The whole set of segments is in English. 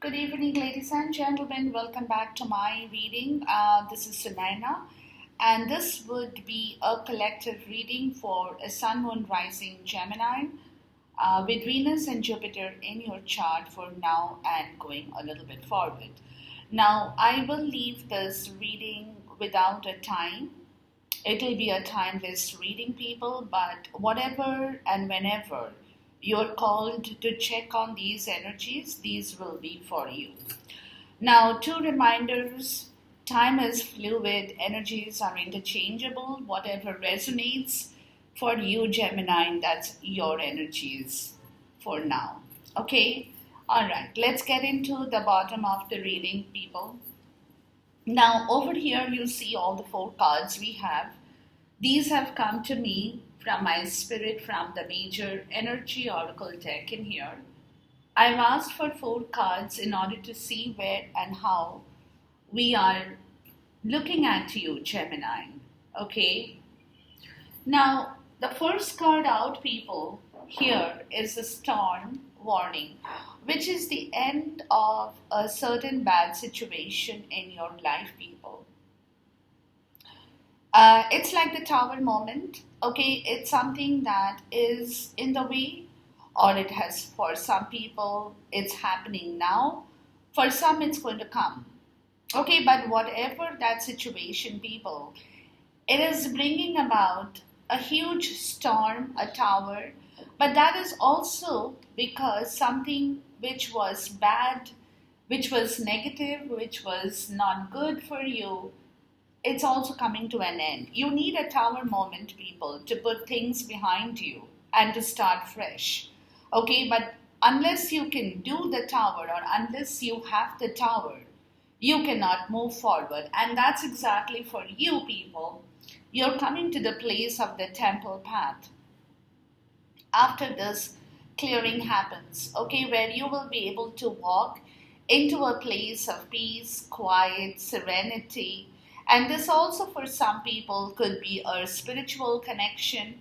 Good evening, ladies and gentlemen. Welcome back to my reading. This is Sunaina, and this would be a collective reading for a Sun, Moon, Rising Gemini with Venus and Jupiter in your chart for now and going a little bit forward. Now, I will leave this reading without a time. It will be a timeless reading, people, but whatever and whenever you're called to check on these energies, these will be for you. Now, two reminders: time is fluid, energies are interchangeable. Whatever resonates for you, Gemini, that's your energies for now. Okay? All right, let's get into the bottom of the reading, people. Now, over here, you see all the four cards we have. These have come to me from my spirit from the major energy oracle deck in here. I've asked for four cards in order to see where and how we are looking at you, Gemini. Okay? Now, the first card out, people, here is the storm warning, which is the end of a certain bad situation in your life, people. It's like the tower moment. Okay, it's something that is in the way, or it has, for some people, it's happening now. For some, it's going to come. Okay, but whatever that situation, people, it is bringing about a huge storm, a tower, but that is also because something which was bad, which was negative, which was not good for you, it's also coming to an end. You need a tower moment, people, to put things behind you and to start fresh. Okay, but unless you can do the tower or unless you have the tower, you cannot move forward. And that's exactly for you, people. You're coming to the place of the temple path. After this clearing happens, okay, where you will be able to walk into a place of peace, quiet, serenity. And this also for some people could be a spiritual connection,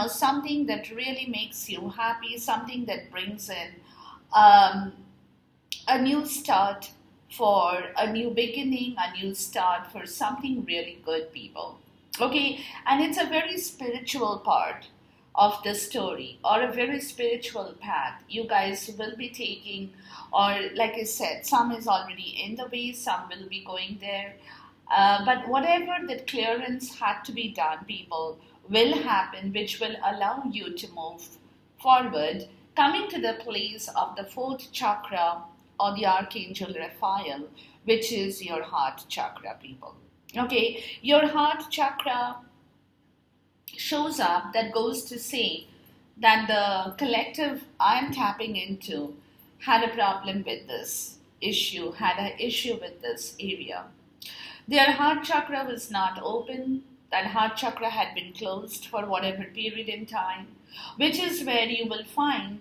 something that really makes you happy, something that brings in um, a new start for a new beginning, a new start for something really good, people. Okay, and it's a very spiritual part of the story or a very spiritual path you guys will be taking, or like I said, some is already in the way, some will be going there. But whatever the clearance had to be done, people, will happen, which will allow you to move forward, coming to the place of the fourth chakra or the Archangel Raphael, which is your heart chakra, people. Okay, your heart chakra shows up, that goes to say that the collective I'm tapping into had a problem with this issue, had an issue with this area. Their heart chakra was not open. That heart chakra had been closed for whatever period in time, which is where you will find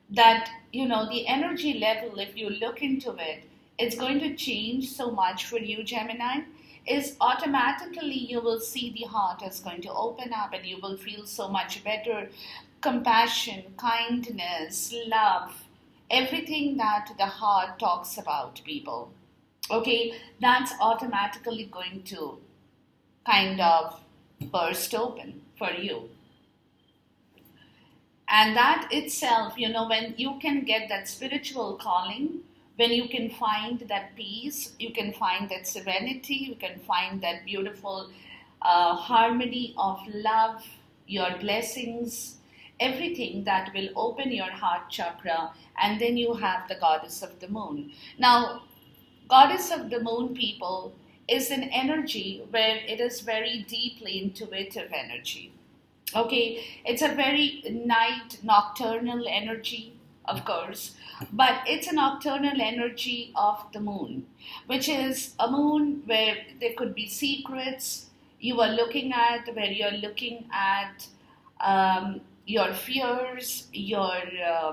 that, the energy level, if you look into it, it's going to change so much for you, Gemini. Is automatically you will see the heart is going to open up and you will feel so much better. Compassion, kindness, love, everything that the heart talks about, people. Okay, that's automatically going to kind of burst open for you. And that itself, when you can get that spiritual calling, when you can find that peace, you can find that serenity, you can find that beautiful harmony of love, your blessings, everything that will open your heart chakra. And then you have the goddess of the moon. Now, goddess of the moon, people, is an energy where it is very deeply intuitive energy. Okay, it's a very nocturnal energy, of course, but it's a nocturnal energy of the moon, which is a moon where there could be secrets you are looking at, where you're looking at your fears, your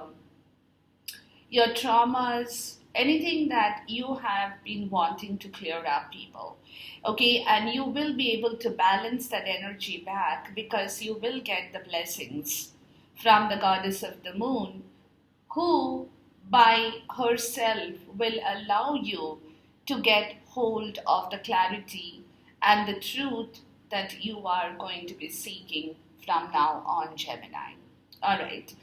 traumas, anything that you have been wanting to clear up, people. Okay, and you will be able to balance that energy back because you will get the blessings from the goddess of the moon, who by herself will allow you to get hold of the clarity and the truth that you are going to be seeking from now on, Gemini. All right.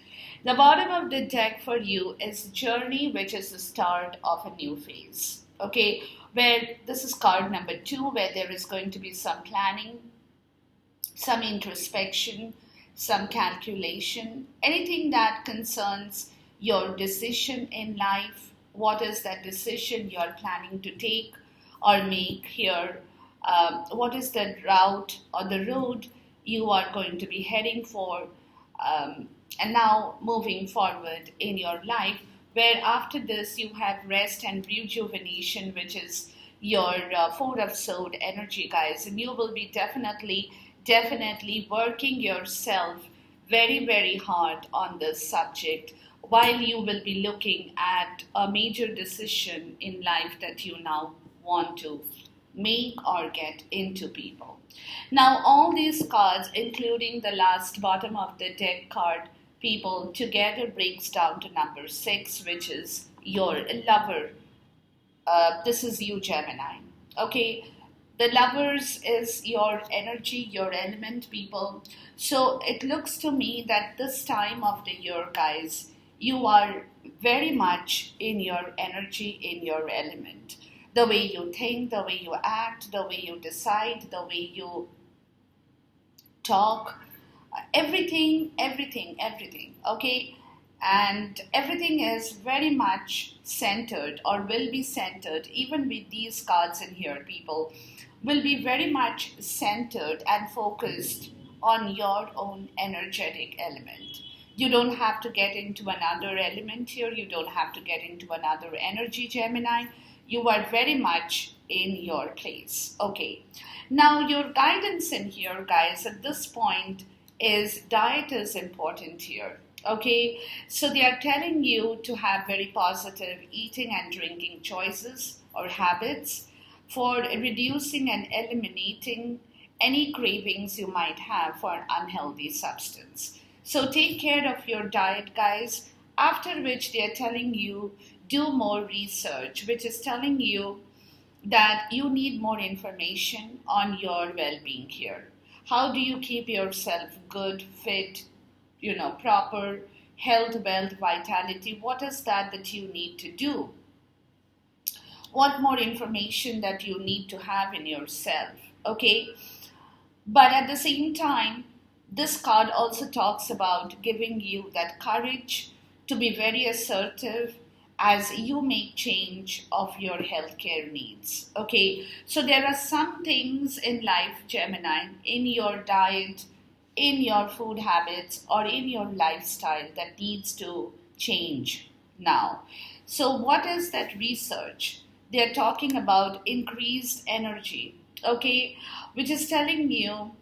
The bottom of the deck for you is journey, which is the start of a new phase. Okay, where this is card number 2, where there is going to be some planning, some introspection, some calculation, anything that concerns your decision in life. What is that decision you're planning to take or make here? What is the route or the road you are going to be heading for? And now moving forward in your life, where after this you have rest and rejuvenation, which is your Four of Sword energy, guys, and you will be definitely working yourself very hard on this subject, while you will be looking at a major decision in life that you now want to make or get into, people. Now all these cards, including the last bottom of the deck card, people, together breaks down to number 6, which is your lover. This is you, Gemini. Okay, the lovers is your energy, your element, people. So it looks to me that this time of the year, guys, you are very much in your energy, in your element. The way you think, the way you act, the way you decide, the way you talk, everything, okay? And everything is very much centered, or will be centered, even with these cards in here, people, will be very much centered and focused on your own energetic element. You don't have to get into another element here. You don't have to get into another energy, Gemini. You are very much in your place. Okay. Now, your guidance in here, guys, at this point is diet is important here. Okay. So they are telling you to have very positive eating and drinking choices or habits for reducing and eliminating any cravings you might have for an unhealthy substance. So take care of your diet, guys, after which they are telling you do more research, which is telling you that you need more information on your well-being here. How do you keep yourself good, fit, proper health, wealth, vitality? What is that you need to do? What more information that you need to have in yourself, okay? But at the same time, this card also talks about giving you that courage to be very assertive as you make change of your healthcare needs. Okay, so there are some things in life, Gemini, in your diet, in your food habits, or in your lifestyle that needs to change now. So what is that research? They're talking about increased energy, okay, which is telling you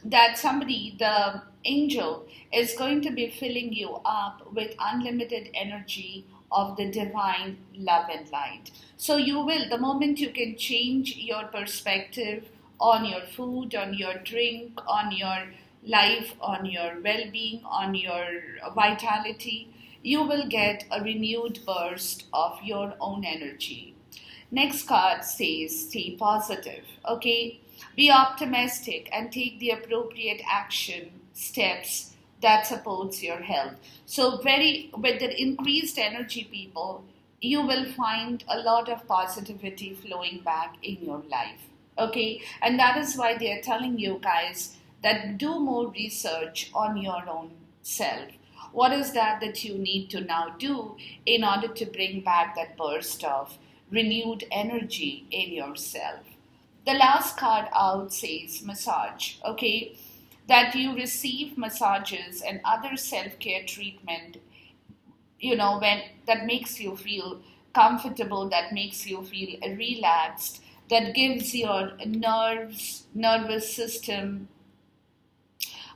that somebody, the angel, is going to be filling you up with unlimited energy of the divine love and light. So you will, the moment you can change your perspective on your food, on your drink, on your life, on your well-being, on your vitality, you will get a renewed burst of your own energy. Next card says stay positive, okay? Be optimistic and take the appropriate action steps that supports your health. So with the increased energy, people, you will find a lot of positivity flowing back in your life, okay? And that is why they are telling you, guys, that do more research on your own self. What is that you need to now do in order to bring back that burst of renewed energy in yourself? The last card out says massage, okay? That you receive massages and other self-care treatment, when that makes you feel comfortable, that makes you feel relaxed, that gives your nervous system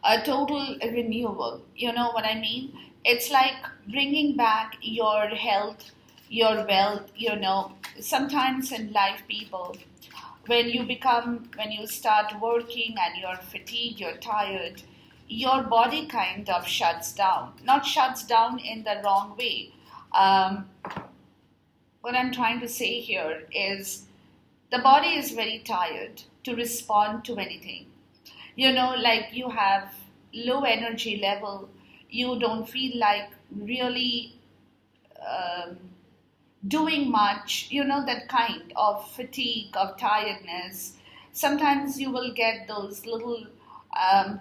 a total renewal. You know what I mean? It's like bringing back your health, your wealth. Sometimes in life, people, when you start working and you're fatigued, you're tired, your body kind of shuts down. Not shuts down in the wrong way. Um, what I'm trying to say here is the body is very tired to respond to anything. Like you have low energy level, you don't feel like really um, doing much, that kind of fatigue, of tiredness. Sometimes you will get those little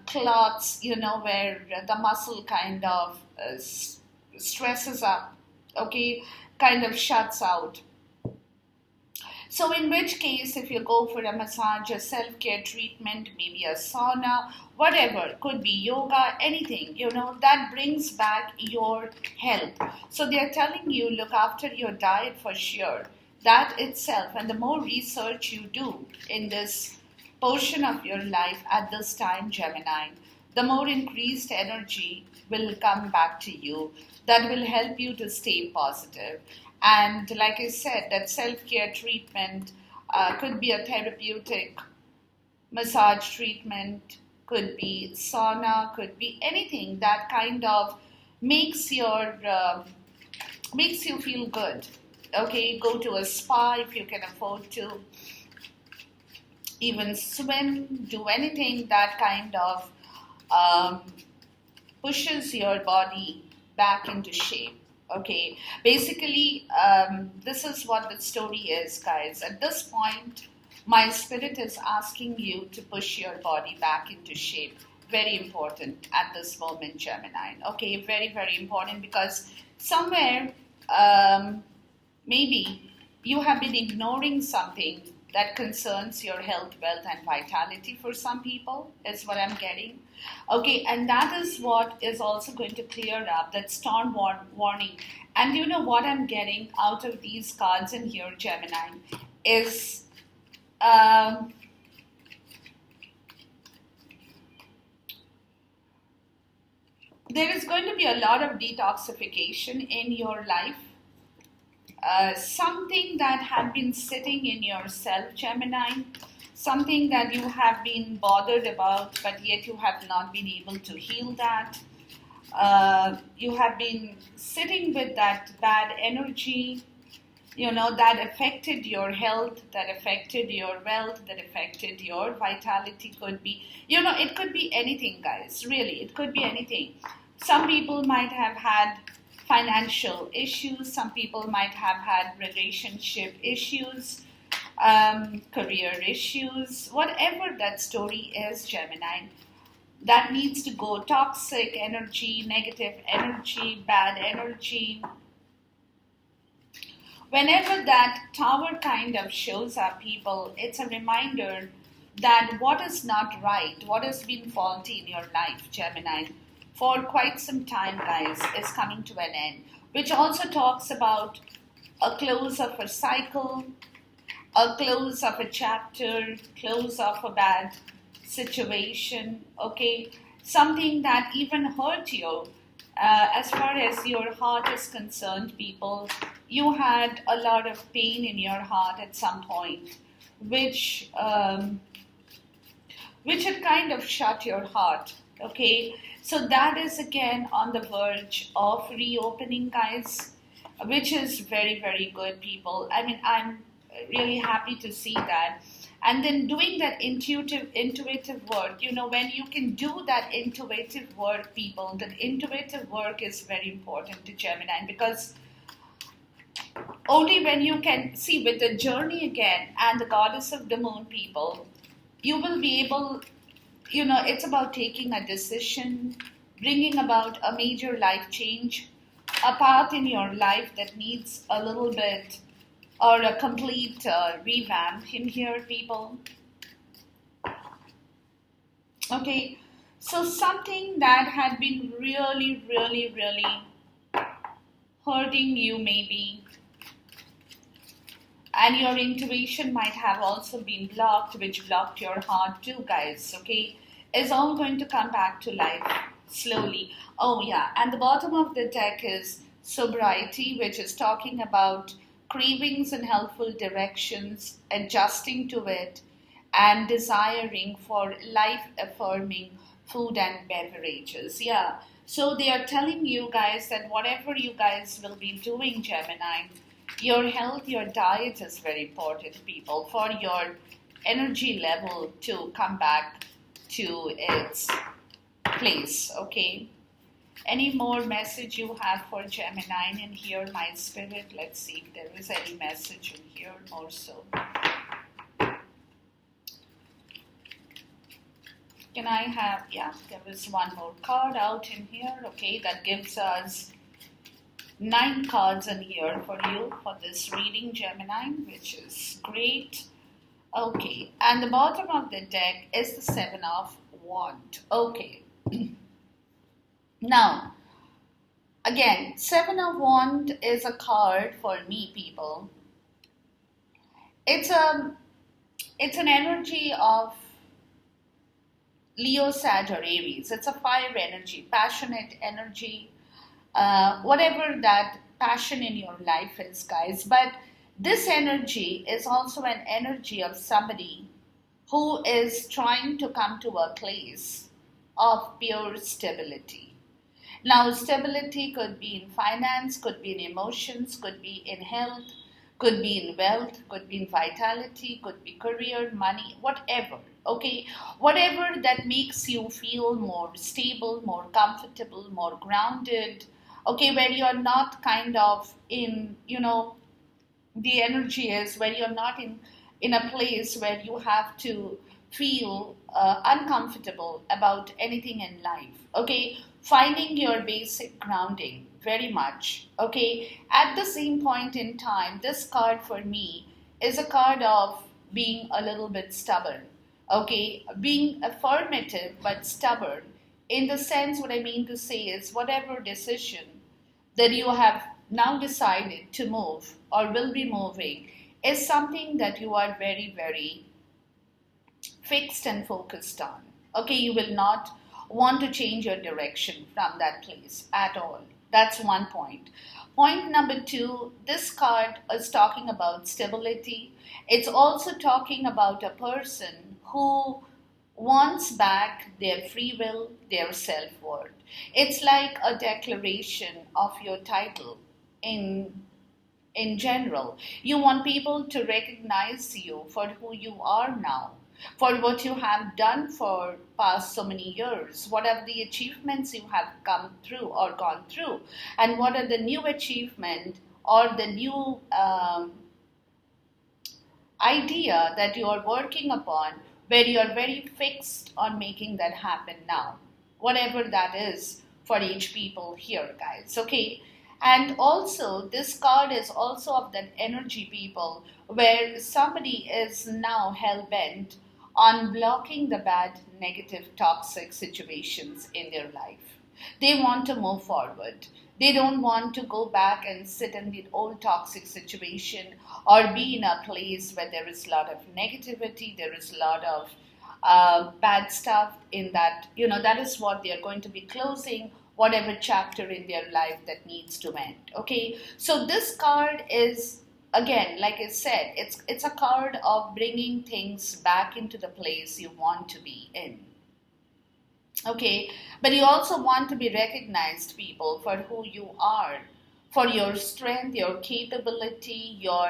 clots, where the muscle kind of stresses up, okay, kind of shuts out. So, in which case, if you go for a massage, a self care treatment, maybe a sauna, whatever, could be yoga, anything, that brings back your health. So, they are telling you, look after your diet for sure. That itself, and the more research you do in this portion of your life at this time, Gemini, the more increased energy will come back to you that will help you to stay positive. And like I said, that self care treatment could be a therapeutic massage treatment, could be sauna, could be anything that kind of makes makes you feel good. Okay, go to a spa if you can afford to, even swim, do anything that kind of um, pushes your body back into shape. Okay, basically, this is what the story is, guys. At this point, my spirit is asking you to push your body back into shape. Very important at this moment, Gemini. Okay, very, very important, because somewhere, maybe you have been ignoring something that concerns your health, wealth, and vitality for some people, is what I'm getting. Okay, and that is what is also going to clear up that storm warning. And you know what I'm getting out of these cards in here, Gemini, is there is going to be a lot of detoxification in your life. Something that had been sitting in yourself, Gemini, something that you have been bothered about, but yet you have not been able to heal that. You have been sitting with that bad energy, that affected your health, that affected your wealth, that affected your vitality. Could be, it could be anything, guys, really, it could be anything. Some people might have had financial issues, some people might have had relationship issues, career issues, whatever that story is, Gemini, that needs to go. Toxic energy, negative energy, bad energy. Whenever that tower kind of shows up, people, it's a reminder that what is not right, what has been faulty in your life, Gemini, for quite some time, guys, is coming to an end. Which also talks about a close of a cycle, a close of a chapter, close of a bad situation, okay? Something that even hurt you. As far as your heart is concerned, people, you had a lot of pain in your heart at some point, which had kind of shut your heart, okay? So that is again on the verge of reopening, guys, which is very, very good, people. I mean, I'm really happy to see that. And then doing that intuitive work, when you can do that intuitive work, people, that intuitive work is very important to Gemini, because only when you can see with the journey again and the goddess of the moon, people, you will be able, it's about taking a decision, bringing about a major life change, a path in your life that needs a little bit or a complete revamp in here, people. Okay, so something that had been really, really, really hurting you maybe, and your intuition might have also been blocked, which blocked your heart too, guys, okay, is all going to come back to life slowly. Oh yeah, and the bottom of the deck is sobriety, which is talking about cravings in helpful directions, adjusting to it, and desiring for life-affirming food and beverages. Yeah, So they are telling you guys that whatever you guys will be doing, Gemini, your health, your diet is very important, people, for your energy level to come back to its place, okay? Any more message you have for Gemini in here, my spirit? Let's see if there is any message in here more so. Can I have, yeah, there is one more card out in here, okay, that gives us 9 cards in here for you for this reading, Gemini, which is great. Okay, and the bottom of the deck is the 7 of Wands. Okay. Now, again, 7 of Wands is a card for me, people. It's an energy of Leo, Sag, or Aries. It's a fire energy, passionate energy, whatever that passion in your life is, guys. But this energy is also an energy of somebody who is trying to come to a place of pure stability. Now, stability could be in finance, could be in emotions, could be in health, could be in wealth, could be in vitality, could be career, money, whatever. Okay, whatever that makes you feel more stable, more comfortable, more grounded. Okay, where you're not kind of in, the energy is where you're not in a place where you have to feel uncomfortable about anything in life. Okay, finding your basic grounding very much. Okay, at the same point in time, this card for me is a card of being a little bit stubborn. Okay, being affirmative but stubborn, in the sense, what I mean to say is whatever decision that you have now decided to move or will be moving is something that you are very, very fixed and focused on. Okay, you will not want to change your direction from that place at all. That's one point. Point number 2, this card is talking about stability. It's also talking about a person who wants back their free will, their self-worth. It's like a declaration of your title in general. You want people to recognize you for who you are now, for what you have done for past so many years, what are the achievements you have come through or gone through, and what are the new achievement or the new idea that you are working upon, where you are very fixed on making that happen now, whatever that is for each people here, guys. Okay, and also this card is also of that energy, people, where somebody is now hell-bent on blocking the bad, negative, toxic situations in their life. They want to move forward. They don't want to go back and sit in the old toxic situation or be in a place where there is a lot of negativity, there is a lot of bad stuff in that. That is what they are going to be closing, whatever chapter in their life that needs to end. Okay, so this card is, again, like I said, it's a card of bringing things back into the place you want to be in. Okay, but you also want to be recognized, people, for who you are, for your strength, your capability, your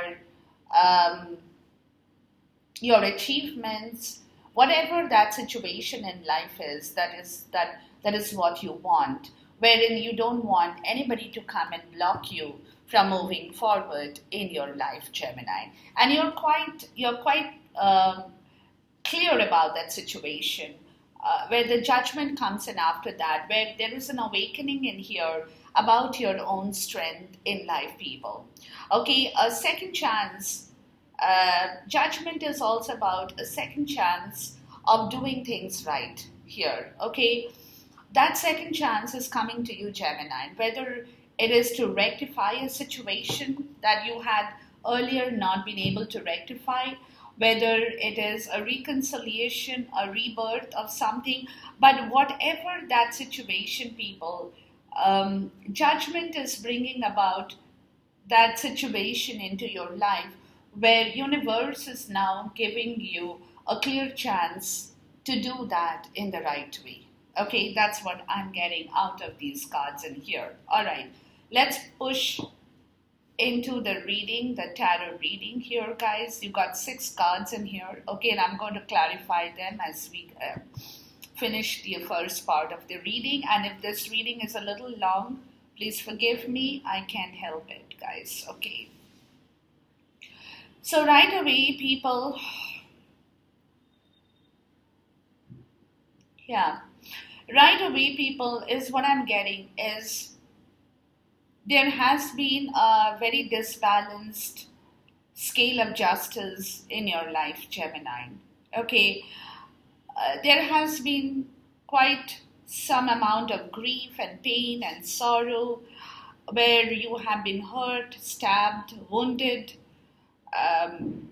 achievements, whatever that situation in life is. That is what you want, wherein you don't want anybody to come and block you from moving forward in your life, Gemini. And you're quite clear about that situation, where the judgment comes in after that, where there is an awakening in here about your own strength in life, people. Okay, a second chance. Judgment is also about a second chance of doing things right here. Okay, that second chance is coming to you, Gemini, whether it is to rectify a situation that you had earlier not been able to rectify, whether it is a reconciliation, a rebirth of something, but whatever that situation, people, judgment is bringing about that situation into your life, where universe is now giving you a clear chance to do that in the right way. Okay, that's what I'm getting out of these cards in here. All right, let's push into the reading, the tarot reading here, guys. You got 6 cards in here. Okay, and I'm going to clarify them as we finish the first part of the reading. And if this reading is a little long, please forgive me. I can't help it, guys. Okay. So right away, people, yeah, right away, people, is what I'm getting is there has been a very disbalanced scale of justice in your life, Gemini. Okay, there has been quite some amount of grief and pain and sorrow where you have been hurt, stabbed, wounded, um,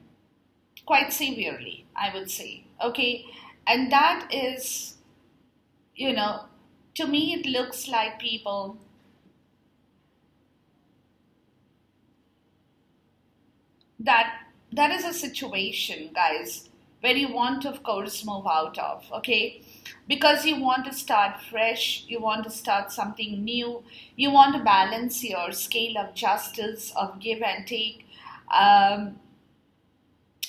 quite severely, I would say. Okay, and that is, to me, it looks like people that is a situation, guys, where you want to, of course, move out of. Okay, because you want to start fresh, you want to start something new, you want to balance your scale of justice, of give and take. um,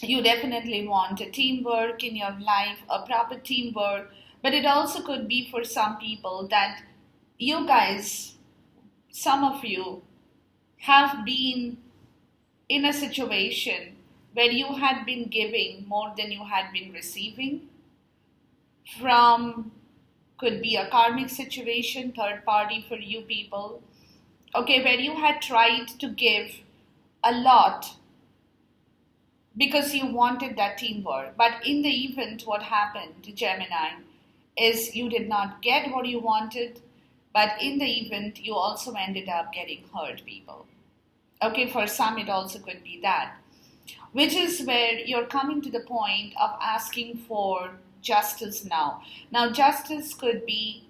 you definitely want a teamwork in your life, a proper teamwork, but it also could be for some people that you guys, some of you, have been in a situation where you had been giving more than you had been receiving from, could be a karmic situation, third party for you people, okay, where you had tried to give a lot because you wanted that teamwork. But in the event, what happened to Gemini is you did not get what you wanted, but in the event, you also ended up getting hurt, people. Okay, for some, it also could be that, which is where you're coming to the point of asking for justice now. Now, justice could be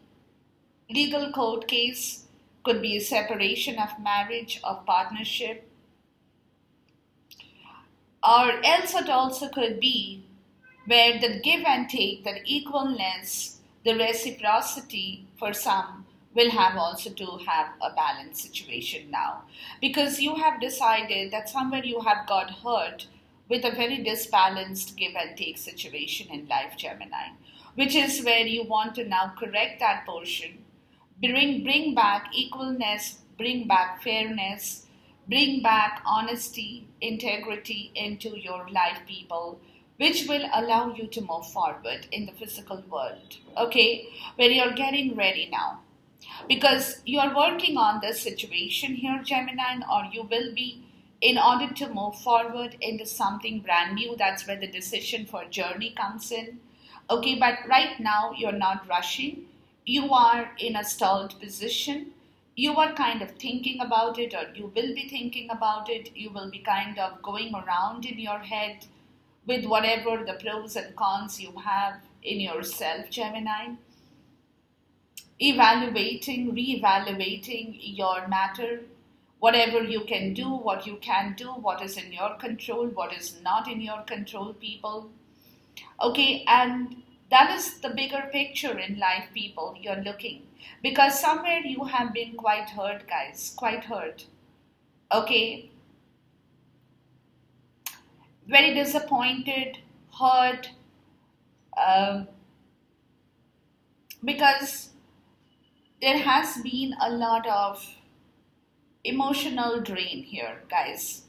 legal court case, could be a separation of marriage, of partnership, or else it also could be where the give and take, the equalness, the reciprocity for some will have also to have a balanced situation now, because you have decided that somewhere you have got hurt with a very disbalanced give and take situation in life, Gemini, which is where you want to now correct that portion, bring back equalness, bring back fairness, bring back honesty, integrity into your life, people, which will allow you to move forward in the physical world. Okay, where you're getting ready now, because you are working on this situation here, Gemini, or you will be, in order to move forward into something brand new. That's where the decision for journey comes in. Okay, but right now you're not rushing. You are in a stalled position. You are kind of thinking about it, or you will be thinking about it. You will be kind of going around in your head with whatever the pros and cons you have in yourself, Gemini, evaluating, reevaluating your matter, whatever you can do, what you can do, what is in your control, what is not in your control, people. Okay, and that is the bigger picture in life, people, you're looking. Because somewhere you have been quite hurt, guys, quite hurt. Okay, very disappointed, hurt, um, because there has been a lot of emotional drain here, guys.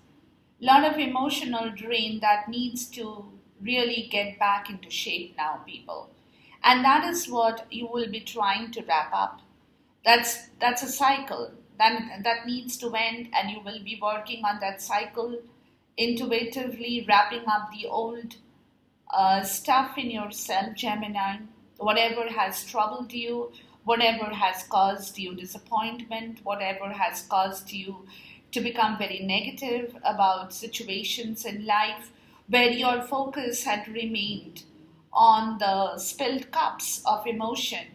Lot of emotional drain that needs to really get back into shape now, people. And that is what you will be trying to wrap up. That's a cycle that needs to end, and you will be working on that cycle, intuitively wrapping up the old stuff in yourself, Gemini. Whatever has troubled you, whatever has caused you disappointment, whatever has caused you to become very negative about situations in life where your focus had remained on the spilled cups of emotion,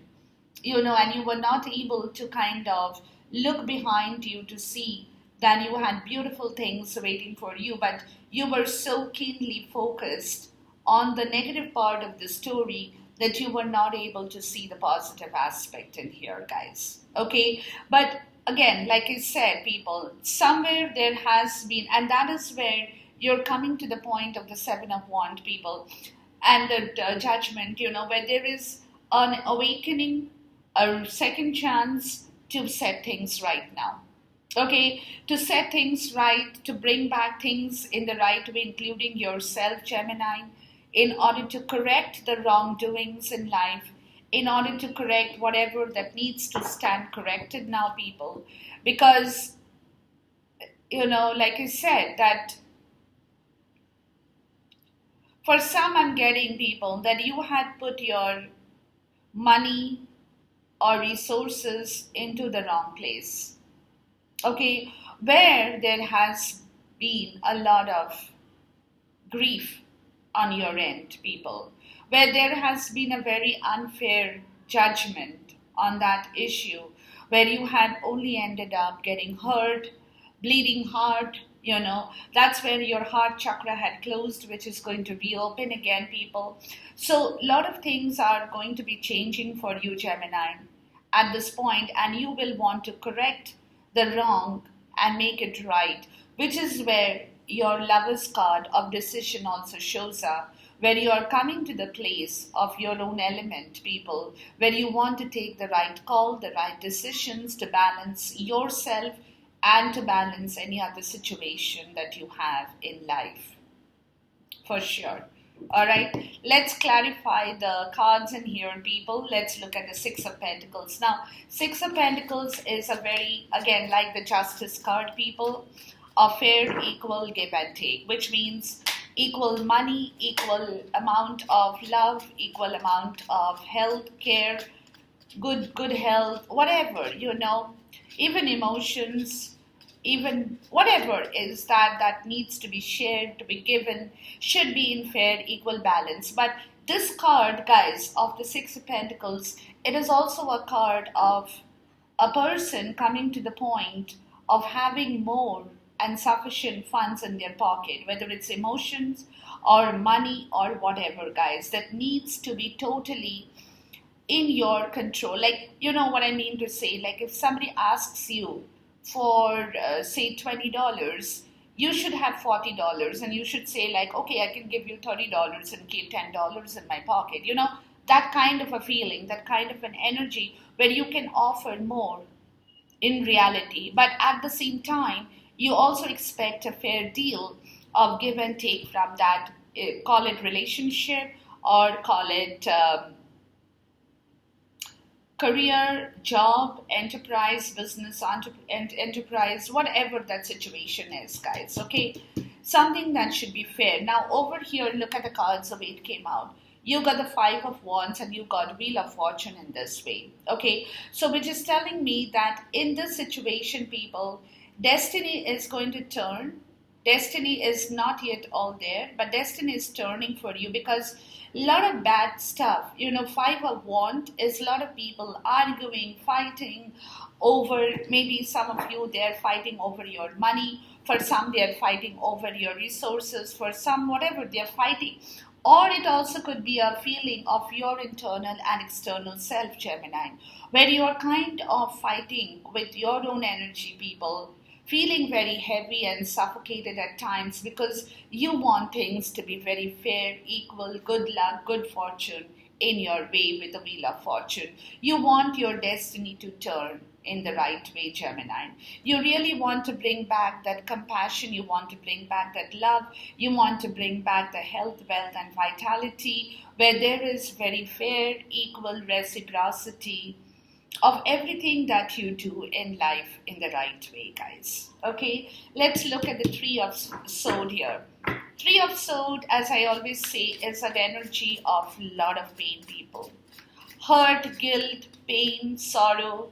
and you were not able to kind of look behind you to see that you had beautiful things waiting for you, but you were so keenly focused on the negative part of the story that you were not able to see the positive aspect in here, guys. Okay, but again, like I said, people, somewhere there has been, and that is where you're coming to the point of the Seven of Wands, people, and the judgment, where there is an awakening, a second chance to set things right now. Okay, to set things right, to bring back things in the right way, including yourself, Gemini, in order to correct the wrongdoings in life, in order to correct whatever that needs to stand corrected now, people. Because, like I said, that for some, I'm getting, people, that you had put your money or resources into the wrong place. Okay, where there has been a lot of grief on your end, people, where there has been a very unfair judgment on that issue, where you had only ended up getting hurt, bleeding heart, that's where your heart chakra had closed, which is going to reopen again, people. So a lot of things are going to be changing for you, Gemini, at this point, and you will want to correct the wrong and make it right, which is where your Lover's card of decision also shows up, where you are coming to the place of your own element, people, where you want to take the right call, the right decisions to balance yourself and to balance any other situation that you have in life, for sure. All right, let's clarify the cards in here, people. Let's look at the Six of Pentacles. Now, Six of Pentacles is a very, again, like the Justice card, people, a fair, equal give and take, which means equal money, equal amount of love, equal amount of health care, good health, whatever, even emotions, even whatever is that needs to be shared, to be given, should be in fair, equal balance. But this card, guys, of the Six of Pentacles, it is also a card of a person coming to the point of having more and sufficient funds in their pocket, whether it's emotions or money or whatever, guys, that needs to be totally in your control. Like, you know what I mean to say? Like, if somebody asks you for, say, $20, you should have $40, and you should say, like, okay, I can give you $30 and keep $10 in my pocket. That kind of a feeling, that kind of an energy where you can offer more in reality. But at the same time, you also expect a fair deal of give and take from that, call it relationship or call it career, job, enterprise, business, enterprise, whatever that situation is, guys, okay? Something that should be fair. Now, over here, look at the cards, the way it came out. You got the Five of Wands and you got Wheel of Fortune in this way, okay? So, which is telling me that in this situation, people, destiny is going to turn. Destiny is not yet all there, but destiny is turning for you, because a lot of bad stuff, Five of Wands is a lot of people arguing, fighting over, maybe some of you, they're fighting over your money. For some, they're fighting over your resources. For some, whatever, they're fighting. Or it also could be a feeling of your internal and external self, Gemini, where you're kind of fighting with your own energy, people, feeling very heavy and suffocated at times because you want things to be very fair, equal, good luck, good fortune in your way with the Wheel of Fortune. You want your destiny to turn in the right way, Gemini. You really want to bring back that compassion. You want to bring back that love. You want to bring back the health, wealth, and vitality, where there is very fair, equal reciprocity of everything that you do in life in the right way, guys. Okay, let's look at the Three of Swords here. Three of Swords, as I always say, is an energy of a lot of pain, people. Hurt, guilt, pain, sorrow.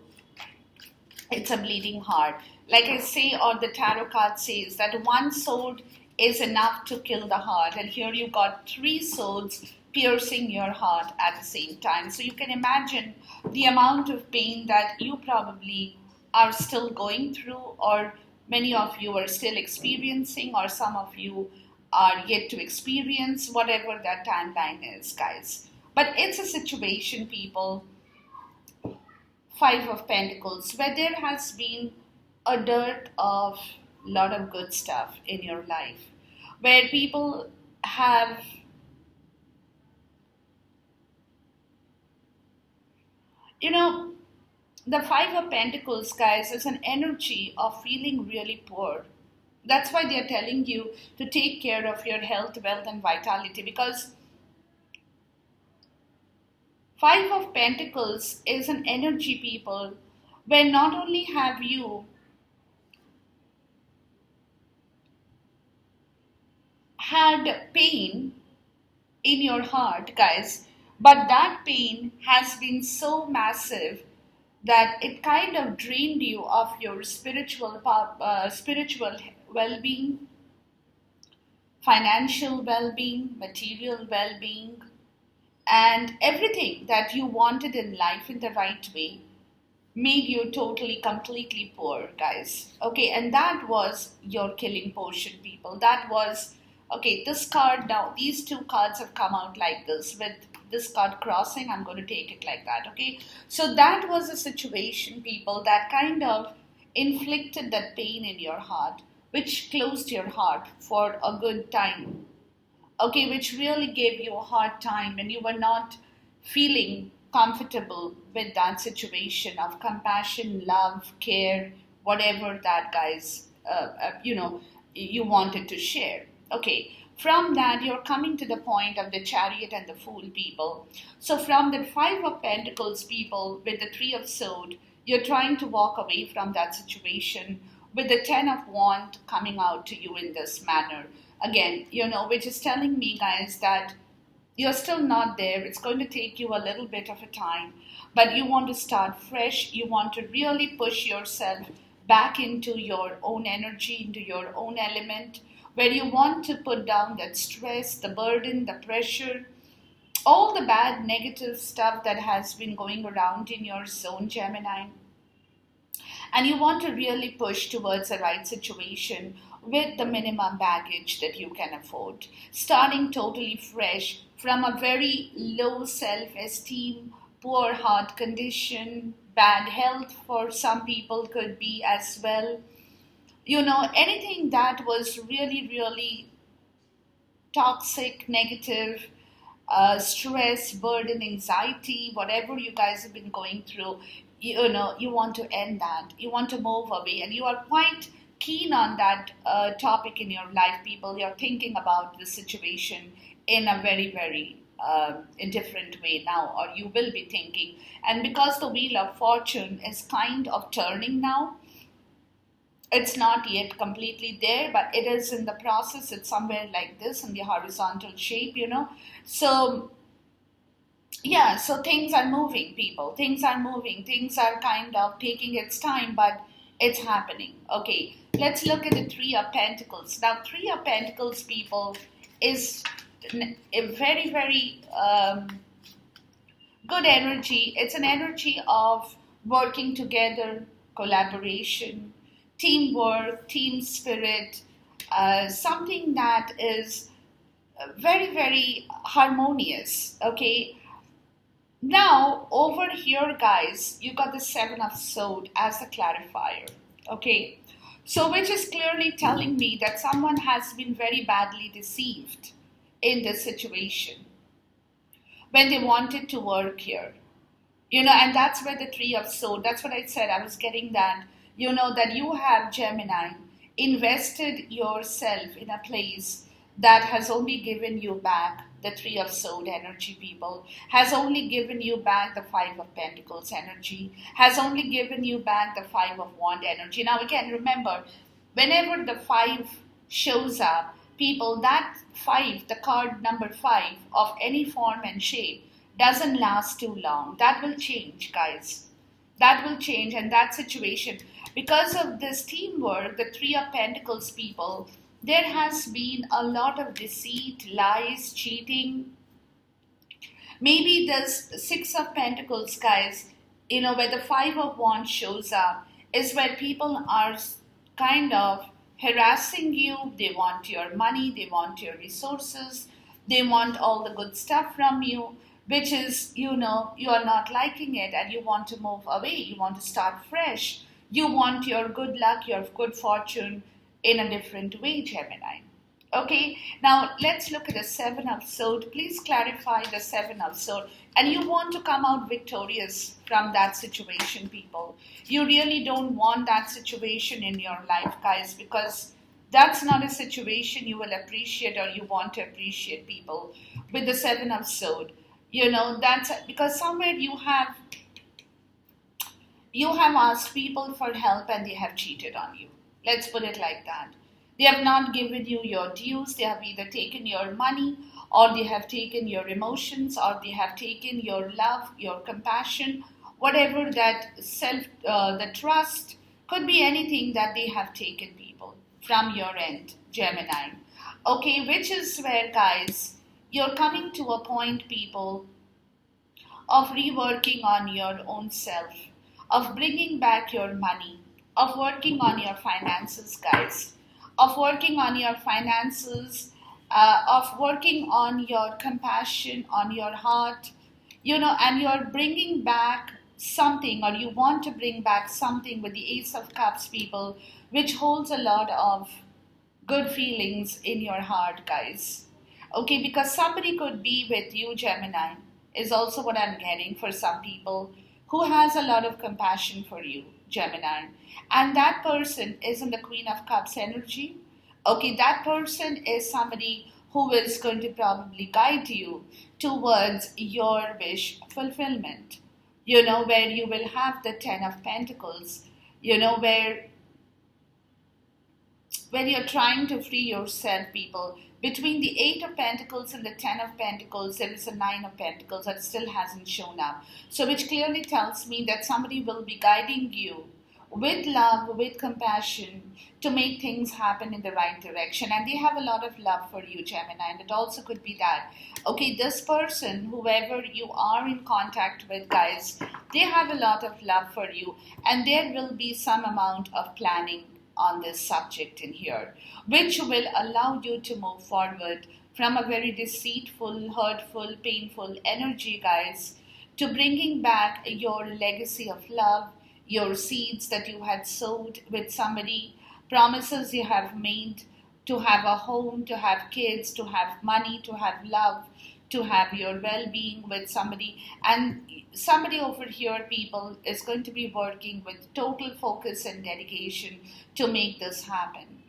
It's a bleeding heart. Like I say, or the tarot card says, that one sword is enough to kill the heart. And here you got three swords piercing your heart at the same time. So you can imagine the amount of pain that you probably are still going through, or many of you are still experiencing, or some of you are yet to experience, whatever that timeline is, guys. But it's a situation, people, Five of Pentacles, where there has been a dearth of lot of good stuff in your life, where people have, you know, the Five of Pentacles, guys, is an energy of feeling really poor. That's why they're telling you to take care of your health, wealth, and vitality, because Five of Pentacles is an energy, people, where not only have you had pain in your heart, guys, but that pain has been so massive that it kind of drained you of your spiritual well-being, financial well-being, material well-being, and everything that you wanted in life in the right way made you totally, completely poor, guys. Okay, and that was your killing potion, people. That was, okay, this card now, these two cards have come out like this with this card crossing. I'm going to take it like that, okay? So that was a situation, people, that kind of inflicted that pain in your heart, which closed your heart for a good time, okay, which really gave you a hard time and you were not feeling comfortable with that situation of compassion, love, care, whatever that guys, you wanted to share. Okay, from that, you're coming to the point of the Chariot and the Fool, people. So from the Five of Pentacles, people, with the Three of Swords, you're trying to walk away from that situation with the Ten of Wands coming out to you in this manner. Again, which is telling me, guys, that you're still not there. It's going to take you a little bit of a time, but you want to start fresh. You want to really push yourself back into your own energy, into your own element, where you want to put down that stress, the burden, the pressure, all the bad, negative stuff that has been going around in your zone, Gemini. And you want to really push towards the right situation with the minimum baggage that you can afford. Starting totally fresh from a very low self-esteem, poor heart condition, bad health for some people could be as well. Anything that was really, really toxic, negative, stress, burden, anxiety, whatever you guys have been going through, you want to end that. You want to move away, and you are quite keen on that topic in your life, people. You're thinking about the situation in a very, very a different way now, or you will be thinking. And because the Wheel of Fortune is kind of turning now, it's not yet completely there, but it is in the process. It's somewhere like this in the horizontal shape, So, yeah, so things are moving, people. Things are moving. Things are kind of taking its time, but it's happening. Okay, let's look at the Three of Pentacles. Now, Three of Pentacles, people, is a very, very good energy. It's an energy of working together, collaboration, teamwork, team spirit, something that is very, very harmonious. Okay, now over here, guys, you got the Seven of Swords as a clarifier. Okay, so which is clearly telling me that someone has been very badly deceived in this situation when they wanted to work here. And that's where the Three of Swords, that's what I said. I was getting that, that you have, Gemini, invested yourself in a place that has only given you back the Three of Swords energy, people, has only given you back the Five of Pentacles energy, has only given you back the Five of Wands energy. Now, again, remember, whenever the five shows up, people, that five, the card number five of any form and shape, doesn't last too long. That will change, guys. That will change, and that situation, because of this teamwork, the Three of Pentacles, people, there has been a lot of deceit, lies, cheating. Maybe this Six of Pentacles, guys, where the Five of Wands shows up, is where people are kind of harassing you. They want your money, they want your resources, they want all the good stuff from you. which is, you are not liking it and you want to move away, you want to start fresh, you want your good luck, your good fortune in a different way, Gemini. Okay, now let's look at the seven of swords. Please clarify the seven of swords. And you want to come out victorious from that situation, people. You really don't want that situation in your life, guys, because that's not a situation you will appreciate or you want to appreciate, people. With the seven of swords, that's because somewhere you have asked people for help and they have cheated on you. Let's put it like that. They have not given you your dues. They have either taken your money, or they have taken your emotions, or they have taken your love, your compassion, whatever that the trust, could be anything that they have taken, people, from your end, Gemini. Okay, which is where, guys, you're coming to a point, people, of reworking on your own self, of bringing back your money, of working on your finances, guys, of working on your finances, of working on your compassion, on your heart, and you're bringing back something, or you want to bring back something with the Ace of Cups, people, which holds a lot of good feelings in your heart, guys. Okay, because somebody could be with you, Gemini, is also what I'm getting for some people, who has a lot of compassion for you, Gemini. And that person isn't the Queen of Cups energy. Okay, that person is somebody who is going to probably guide you towards your wish fulfillment. Where you will have the Ten of Pentacles, where when you're trying to free yourself, people, between the Eight of Pentacles and the Ten of Pentacles, there is a Nine of Pentacles that still hasn't shown up. So which clearly tells me that somebody will be guiding you with love, with compassion, to make things happen in the right direction. And they have a lot of love for you, Gemini. And it also could be that, okay, this person, whoever you are in contact with, guys, they have a lot of love for you. And there will be some amount of planning on this subject in here, which will allow you to move forward from a very deceitful, hurtful, painful energy, guys, to bringing back your legacy of love, your seeds that you had sowed with somebody, promises you have made to have a home, to have kids, to have money, to have love, to have your well-being with somebody. And somebody over here, people, is going to be working with total focus and dedication to make this happen.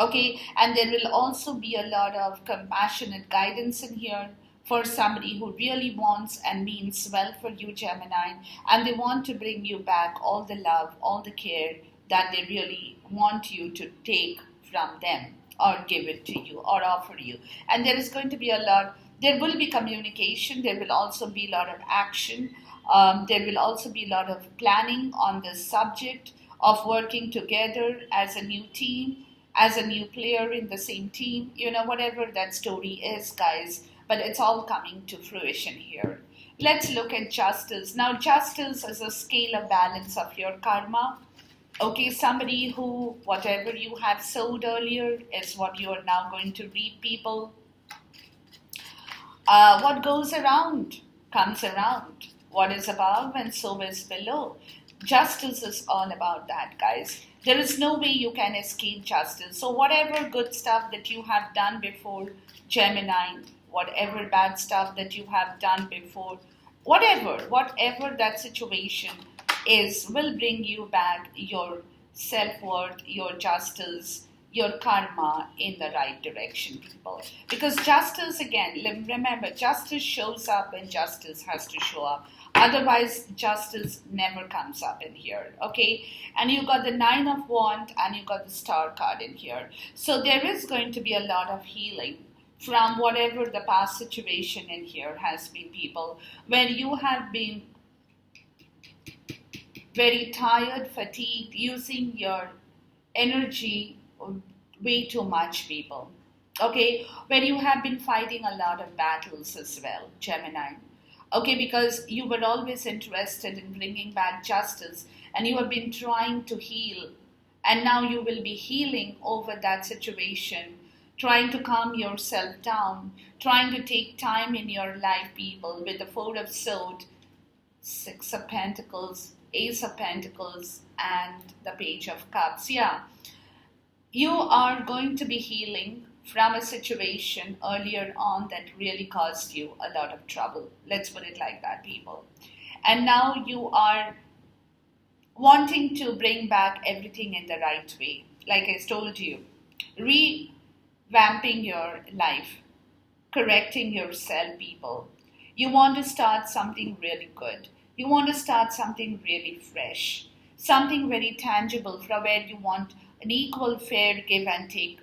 Okay, and there will also be a lot of compassionate guidance in here for somebody who really wants and means well for you, Gemini, and they want to bring you back all the love, all the care that they really want you to take from them, or give it to you, or offer you. And there is going to be there will be communication, there will also be a lot of action, there will also be a lot of planning on this subject of working together as a new team, as a new player in the same team, whatever that story is, guys. But it's all coming to fruition here. Let's look at justice. Now, justice is a scale of balance of your karma. Okay, somebody who, whatever you have sowed earlier is what you are now going to reap, people. What goes around comes around. What is above and so is below. Justice is all about that, guys. There is no way you can escape justice. So whatever good stuff that you have done before, Gemini, whatever bad stuff that you have done before, whatever that situation is, will bring you back your self-worth, your justice, your karma in the right direction, people. Because justice, again, remember, justice shows up when justice has to show up. Otherwise, justice never comes up in here, okay? And you got the Nine of Wands and you got the Star card in here. So there is going to be a lot of healing from whatever the past situation in here has been, people, where you have been very tired, fatigued, using your energy way too much, people. Okay, where you have been fighting a lot of battles as well, Gemini. Okay, because you were always interested in bringing back justice and you have been trying to heal, and now you will be healing over that situation trying to calm yourself down, trying to take time in your life, people, with the Four of Swords, Six of Pentacles, Ace of Pentacles, and the Page of Cups. Yeah, you are going to be healing from a situation earlier on that really caused you a lot of trouble. Let's put it like that, people. And now you are wanting to bring back everything in the right way. Like I told you, revamping your life, correcting yourself, people. You want to start something really good. You want to start something really fresh, something very tangible from where you want an equal, fair give and take,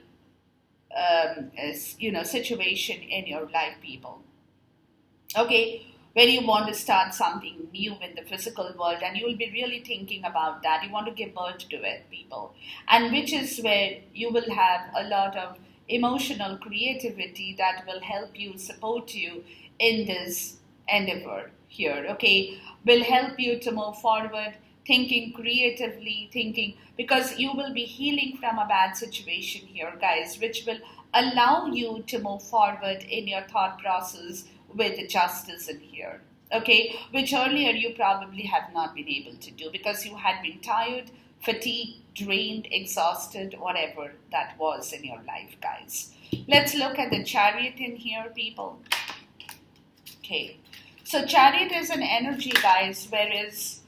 situation in your life, people. Okay, where you want to start something new in the physical world, and you will be really thinking about that. You want to give birth to it, people, and which is where you will have a lot of emotional creativity that will help you, support you in this endeavor here. Okay, will help you to move forward, thinking creatively, thinking, because you will be healing from a bad situation here, guys, which will allow you to move forward in your thought process with justice in here. Okay, which earlier you probably have not been able to do because you had been tired, fatigued, drained, exhausted, whatever that was in your life, guys. Let's look at the Chariot in here, people. Okay, so Chariot is an energy, guys, whereas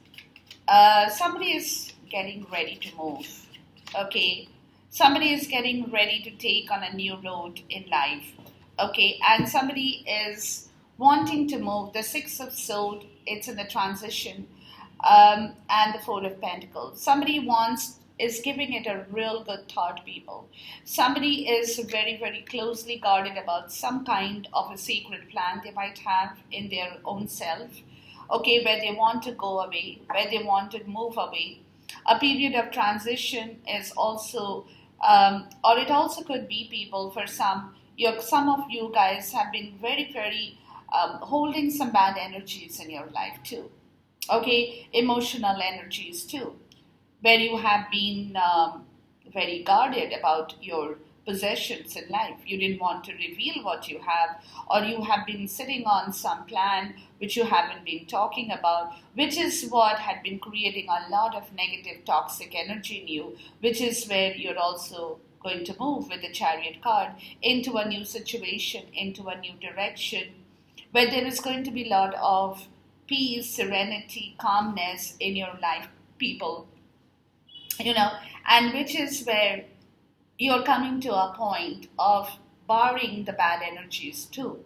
somebody is getting ready to move. Okay, somebody is getting ready to take on a new road in life. Okay, and somebody is wanting to move. The Six of Swords, it's in the transition, and the Four of Pentacles. Somebody is giving it a real good thought, people. Somebody is very, very closely guarded about some kind of a secret plan they might have in their own self. Okay, where they want to go away, where they want to move away. A period of transition is also, or it also could be, people, for some of you guys have been very, very holding some bad energies in your life too. Okay, emotional energies too, where you have been very guarded about your possessions in life. You didn't want to reveal what you have, or you have been sitting on some plan which you haven't been talking about, which is what had been creating a lot of negative, toxic energy in you, which is where you're also going to move with the Chariot card into a new situation, into a new direction, where there is going to be a lot of peace, serenity, calmness in your life, people. And which is where you're coming to a point of barring the bad energies too.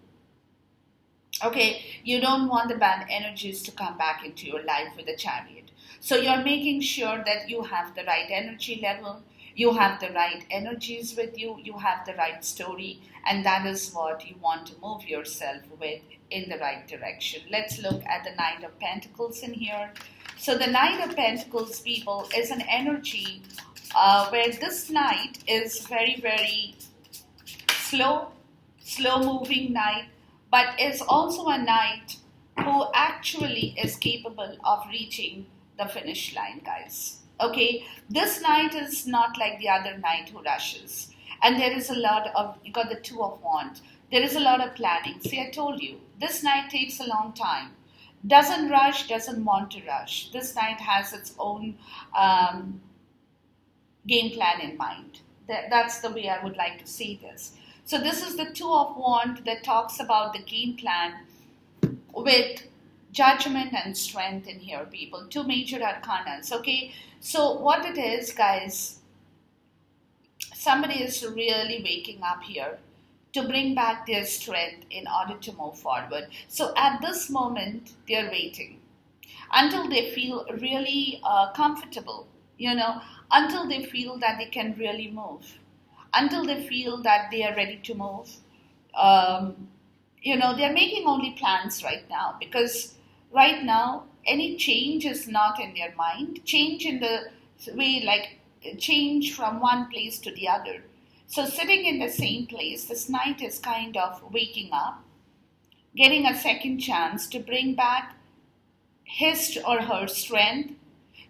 Okay, you don't want the bad energies to come back into your life with the Chariot. So you're making sure that you have the right energy level, you have the right energies with you, you have the right story, and that is what you want to move yourself with in the right direction. Let's look at the Knight of Pentacles in here. So the Knight of Pentacles, people, is an energy where this knight is very, very slow moving knight, but is also a knight who actually is capable of reaching the finish line, guys. Okay, this knight is not like the other knight who rushes. And there is a lot of, you got the Two of Wands. There is a lot of planning. See, I told you, this knight takes a long time. Doesn't rush, doesn't want to rush. This knight has its own game plan in mind. That's the way I would like to see this. So this is the Two of Wands that talks about the game plan with judgment and strength in here, people. Two major arcanas. Okay, so what it is, guys, somebody is really waking up here to bring back their strength in order to move forward. So at this moment, they're waiting until they feel really comfortable, until they feel that they can really move, until they feel that they are ready to move. They're making only plans right now because right now any change is not in their mind. Change in the way, like change from one place to the other. So sitting in the same place, this knight is kind of waking up, getting a second chance to bring back his or her strength,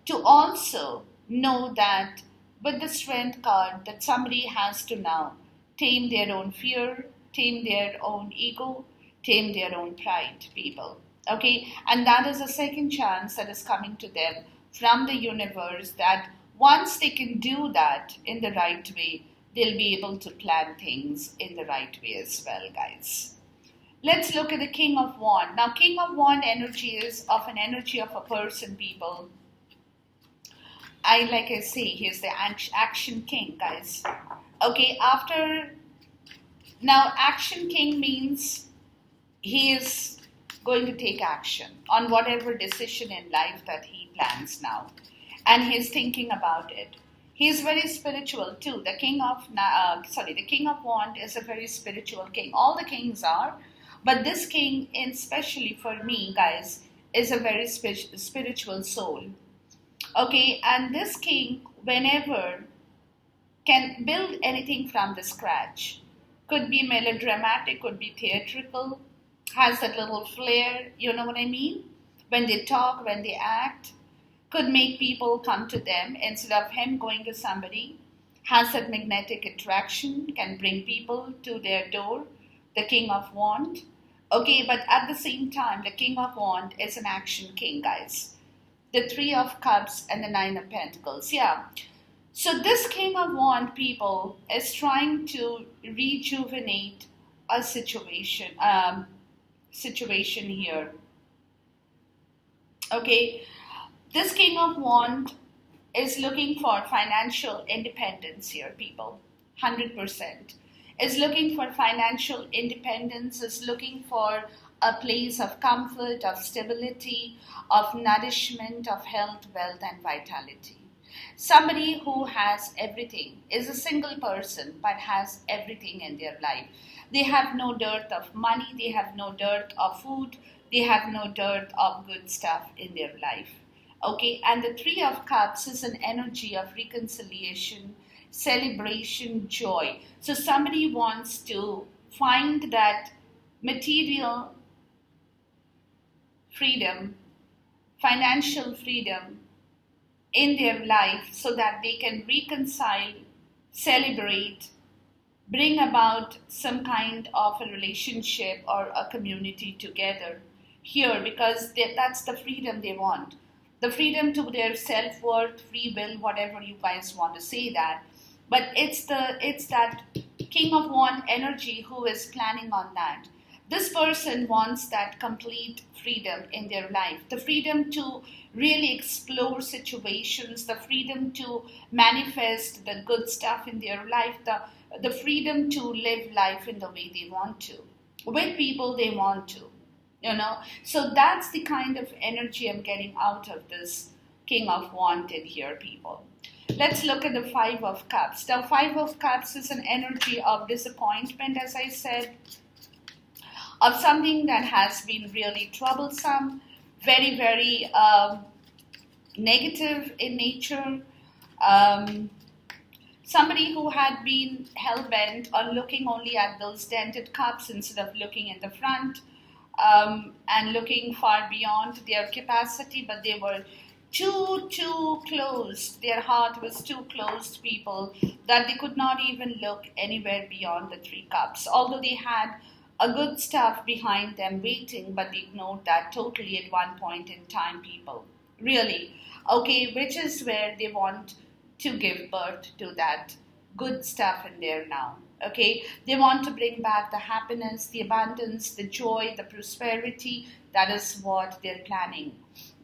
to also know that with the strength card that somebody has to now tame their own fear, tame their own ego, tame their own pride, people. Okay, and that is a second chance that is coming to them from the universe, that once they can do that in the right way, they'll be able to plan things in the right way as well, guys. Let's look at the King of Wand. Now, King of Wand energy is of an energy of a person, people. Like I say, he's the action king, guys. Okay, now action king means he is going to take action on whatever decision in life that he plans now, and he's thinking about it. He's very spiritual too. The the King of Wand is a very spiritual king. All the kings are, but this king, especially for me, guys, is a very spiritual soul. Okay, and this king, whenever, can build anything from the scratch. Could be melodramatic, could be theatrical, has that little flair, you know what I mean? When they talk, when they act, could make people come to them instead of him going to somebody, has that magnetic attraction, can bring people to their door, the King of Wand. Okay, but at the same time, the King of Wand is an action king, guys. The Three of Cups and the Nine of Pentacles, yeah. So this King of Wand, people, is trying to rejuvenate a situation here. Okay, this King of Wand is looking for financial independence here, people. 100%. Is looking for financial independence, is looking for a place of comfort, of stability, of nourishment, of health, wealth, and vitality. Somebody who has everything, is a single person but has everything in their life. They have no dearth of money, they have no dearth of food, they have no dearth of good stuff in their life. Okay, and the Three of Cups is an energy of reconciliation, celebration, joy. So somebody wants to find that material freedom, financial freedom in their life so that they can reconcile, celebrate, bring about some kind of a relationship or a community together here, because that's the freedom they want. The freedom to their self-worth, free will, whatever you guys want to say that. But it's that King of Wand energy who is planning on that. This person wants that complete freedom in their life, the freedom to really explore situations, the freedom to manifest the good stuff in their life, the freedom to live life in the way they want to, with people they want to, you know. So that's the kind of energy I'm getting out of this King of Wands in here, people. Let's look at the Five of Cups. The Five of Cups is an energy of disappointment, as I said, of something that has been really troublesome, very, very negative in nature. Somebody who had been hell-bent on looking only at those dented cups instead of looking in the front, and looking far beyond their capacity, but they were too closed. Their heart was too closed, people, that they could not even look anywhere beyond the three cups. Although they had a good stuff behind them waiting, but they ignored that totally at one point in time, people. Really. Okay, which is where they want to give birth to that good stuff in there now. Okay, they want to bring back the happiness, the abundance, the joy, the prosperity. That is what they're planning.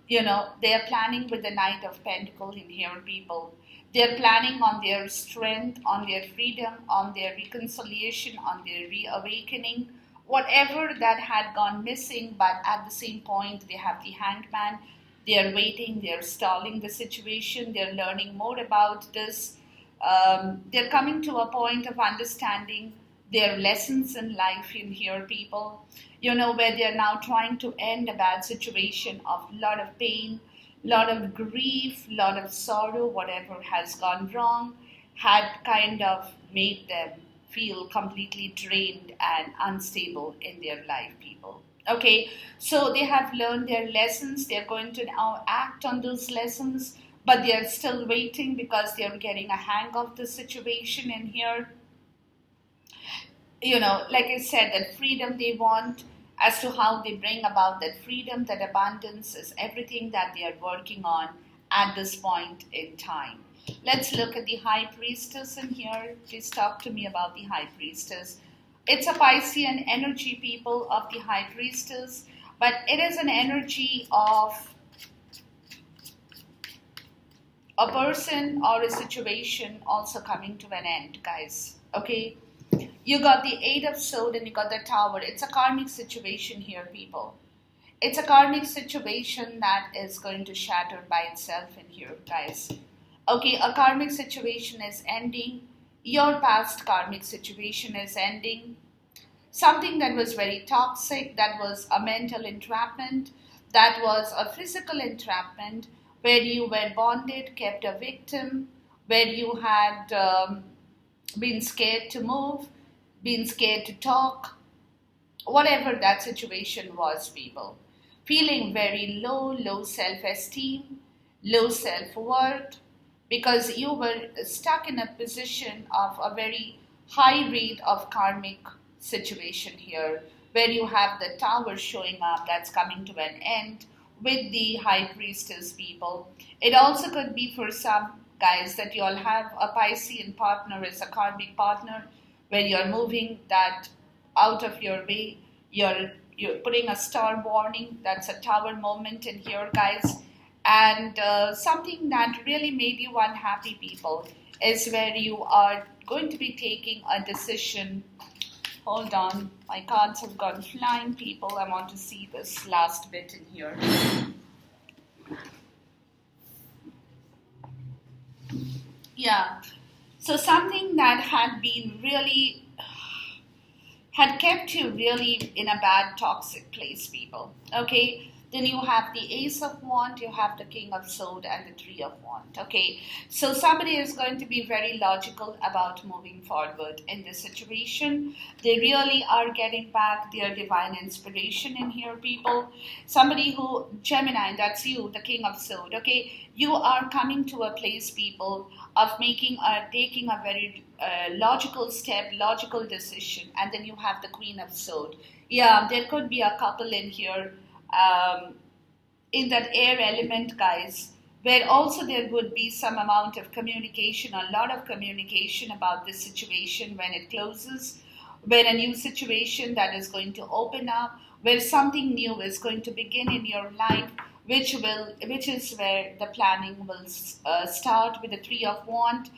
You know, they are planning with the Knight of Pentacles in here, people. They're planning on their strength, on their freedom, on their reconciliation, on their reawakening, whatever that had gone missing, but at the same point, they have the Hanged Man. They're waiting, they're stalling the situation, they're learning more about this. They're coming to a point of understanding their lessons in life in here, people. You know, where they're now trying to end a bad situation of a lot of pain, lot of grief, lot of sorrow, whatever has gone wrong, had kind of made them feel completely drained and unstable in their life, people. Okay, so they have learned their lessons. They're going to now act on those lessons, but they're still waiting because they're getting a hang of the situation in here. like I said, that freedom they want, as to how they bring about that freedom, that abundance is everything that they are working on at this point in time. Let's look at the High Priestess in here. Please talk to me about the High Priestess. It's a Piscean energy, people, of the High Priestess, but it is an energy of a person or a situation also coming to an end, guys. Okay? You got the Eight of Swords and you got the Tower. It's a karmic situation here, people. It's a karmic situation that is going to shatter by itself in here, guys. Okay, a karmic situation is ending. Your past karmic situation is ending. Something that was very toxic, that was a mental entrapment, that was a physical entrapment, where you were bonded, kept a victim, where you had been scared to move, been scared to talk, whatever that situation was, people. Feeling very low self-esteem, low self-worth, because you were stuck in a position of a very high rate of karmic situation here, where you have the Tower showing up that's coming to an end with the High Priestess, people. It also could be for some guys that you all have a Piscean partner as a karmic partner, where you're moving that out of your way. You're putting a star warning. That's a Tower moment in here, guys. And something that really made you unhappy, people, is where you are going to be taking a decision. Hold on, my cards have gone flying, people. I want to see this last bit in here. Yeah, so something that had kept you really in a bad, toxic place, people. Okay, then you have the Ace of Wands, you have the King of Swords, and the Three of Wands. Okay, so somebody is going to be very logical about moving forward in this situation. They really are getting back their divine inspiration in here, people. Somebody who, Gemini, that's you, the King of Swords. Okay, you are coming to a place, people, of taking a very logical step, logical decision, and then you have the Queen of Swords. Yeah, there could be a couple in here, in that air element, guys, where also there would be some amount of communication, a lot of communication about this situation when it closes, where a new situation that is going to open up, where something new is going to begin in your life, which is where the planning will start with the Three of Wands.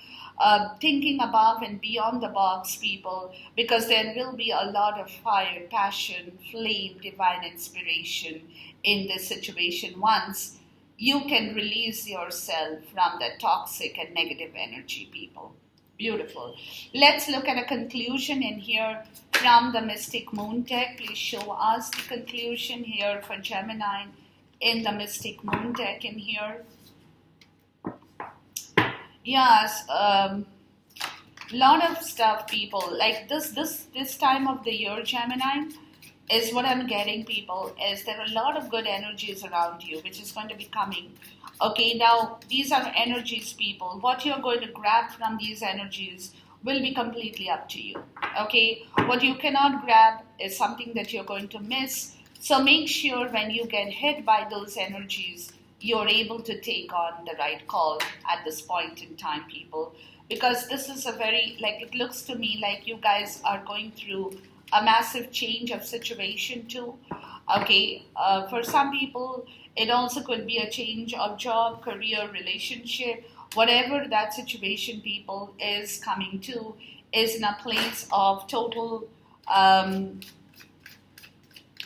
Thinking above and beyond the box, people, because there will be a lot of fire, passion, flame, divine inspiration in this situation once you can release yourself from the toxic and negative energy, people. Beautiful. Let's look at a conclusion in here from the Mystic Moon deck. Please show us the conclusion here for Gemini in the Mystic Moon deck in here. Yes, lot of stuff, people. Like this time of the year, Gemini, is what I'm getting, people, is there are a lot of good energies around you, which is going to be coming. Okay, now these are energies, people. What you're going to grab from these energies will be completely up to you. Okay, what you cannot grab is something that you're going to miss. So make sure when you get hit by those energies, you're able to take on the right call at this point in time, people. Because this is a very, like, it looks to me like you guys are going through a massive change of situation too. Okay, for some people, it also could be a change of job, career, relationship, whatever that situation, people, is coming to, is in a place of total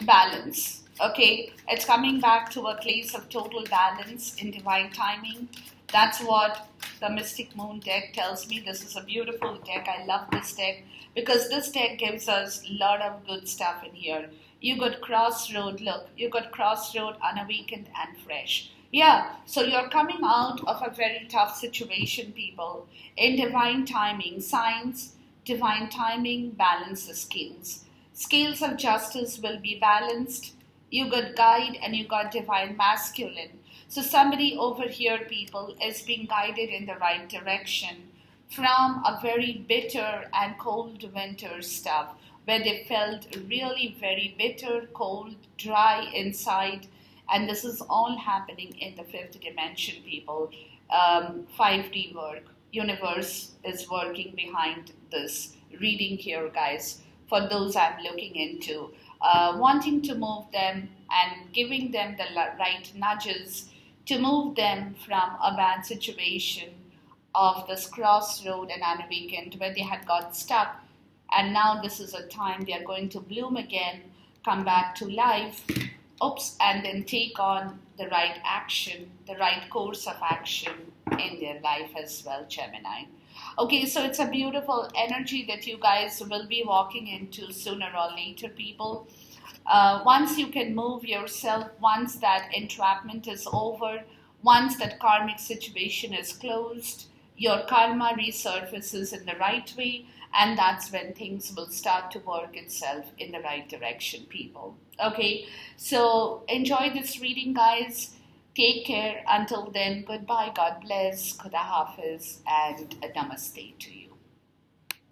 balance. Okay, it's coming back to a place of total balance in divine timing. That's what the Mystic Moon deck tells me. This is a beautiful deck. I love this deck because this deck gives us a lot of good stuff in here. You got Crossroad, look, you got Crossroad, Unawakened and Fresh. Yeah, so you're coming out of a very tough situation, people. In divine timing, signs, divine timing, balance the scales. Scales of justice will be balanced. You got guide and you got divine masculine. So somebody over here, people, is being guided in the right direction from a very bitter and cold winter stuff where they felt really very bitter, cold, dry inside. And this is all happening in the fifth dimension, people. 5D work. Universe is working behind this reading here, guys. For those I'm looking into, wanting to move them and giving them the right nudges to move them from a bad situation of this crossroad and unawakened where they had got stuck, and now this is a time they are going to bloom again, come back to life, oops, and then take on the right action, the right course of action in their life as well, Gemini. Okay, so it's a beautiful energy that you guys will be walking into sooner or later, people. Once you can move yourself, once that entrapment is over, once that karmic situation is closed, your karma resurfaces in the right way, and that's when things will start to work itself in the right direction, people. Okay, so enjoy this reading, guys. Take care. Until then, goodbye, God bless, Khuda Hafiz, and namaste to you.